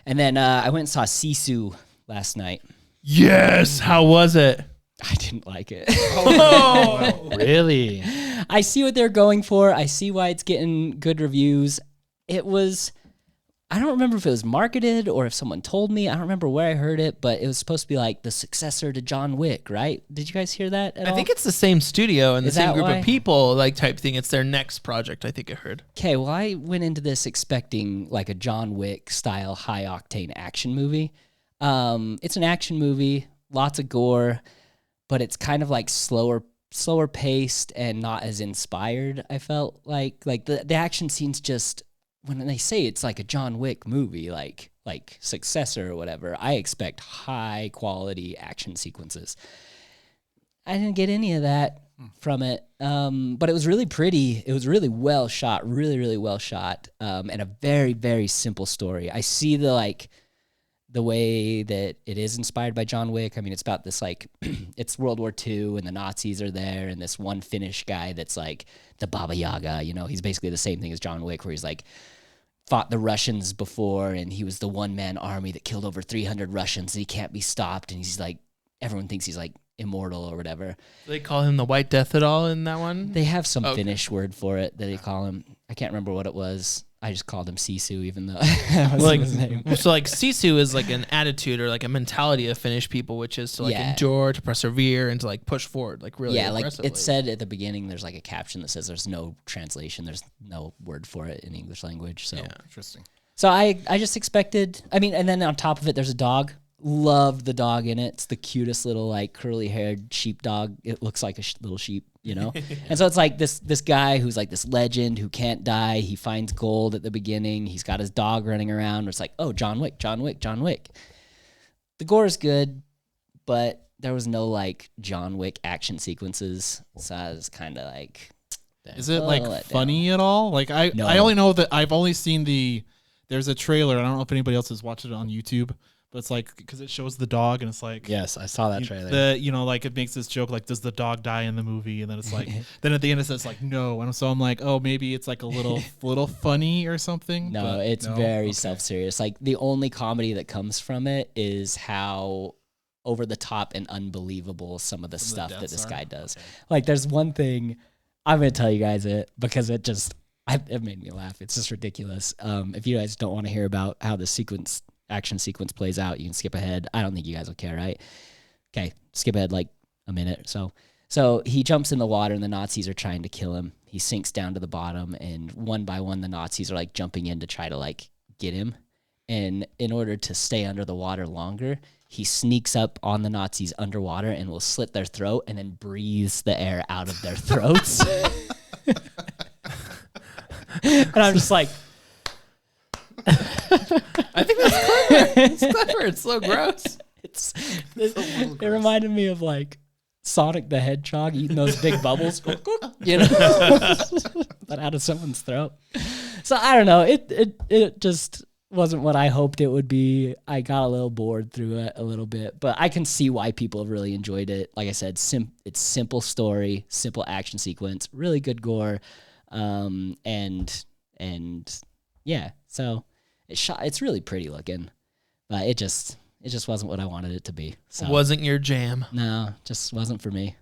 And then I went and saw Sisu last night. Yes. How was it? I didn't like it. Oh, Really? I see what they're going for. I see why it's getting good reviews. It was, I don't remember if it was marketed or if someone told me. I don't remember where I heard it, but it was supposed to be like the successor to John Wick, right? Did you guys hear that at all? I think it's the same studio and the Is same that group why? of people, like type thing. It's their next project, I think I heard. Okay, well, I went into this expecting like a John Wick style high octane action movie. It's an action movie, lots of gore, but it's kind of like slower paced and not as inspired. I felt like the action scenes just, when they say it's like a John Wick movie, like successor or whatever, I expect high quality action sequences. I didn't get any of that from it, but it was really pretty. It was really well shot, really well shot, and a very, very simple story. I see the way that it is inspired by John Wick. I mean, it's about this like, it's World War II and the Nazis are there, and this one Finnish guy that's like the Baba Yaga, he's basically the same thing as John Wick, where he's like fought the Russians before, and he was the one-man army that killed over 300 Russians, and he can't be stopped, and he's like, everyone thinks he's like immortal or whatever. Do they call him the White Death at all in that one? They have some Finnish word for it that they call him. I can't remember what it was. I just called him Sisu, even though that was his name. So like Sisu is like an attitude or like a mentality of Finnish people, which is to like endure, to persevere, and to like push forward, like really aggressively. Like it said at the beginning, there's like a caption that says there's no translation, there's no word for it in English language. So Interesting. So I just expected, and then on top of it, there's a dog. Loved the dog in it. It's the cutest little like curly haired sheep dog. It looks like a little sheep, And so it's like this guy who's like this legend who can't die. He finds gold at the beginning. He's got his dog running around. It's like, oh, John Wick. The gore is good, but there was no like John Wick action sequences. So I was kind of like, is it like funny at all? Like I only know that I've only seen there's a trailer. I don't know if anybody else has watched it on YouTube. But it's like, because it shows the dog, and it's like, yes, I saw that trailer. Like it makes this joke, like, does the dog die in the movie? And then it's like, then at the end it says like, no. And so I'm like, oh, maybe it's like a little funny or something. No, it's very self-serious. Like the only comedy that comes from it is how over the top and unbelievable some of the stuff that this guy does. Okay. Like there's one thing, I'm going to tell you guys it because it made me laugh. It's just ridiculous. If you guys don't want to hear about how the action sequence plays out, you can skip ahead. I don't think you guys will care, right? Okay, skip ahead like a minute or so he jumps in the water and the Nazis are trying to kill him. He sinks down to the bottom, and one by one the Nazis are like jumping in to try to like get him, and in order to stay under the water longer, he sneaks up on the Nazis underwater and will slit their throat and then breathes the air out of their throats. And I'm just like, I think that's clever. It's clever. It's so gross. It reminded me of like Sonic the Hedgehog eating those big bubbles, but out of someone's throat. So I don't know. It just wasn't what I hoped it would be. I got a little bored through it a little bit, but I can see why people have really enjoyed it. Like I said, it's simple story, simple action sequence, really good gore, and yeah. So it's really pretty looking, but it just wasn't what I wanted it to be. So wasn't your jam. No, just wasn't for me.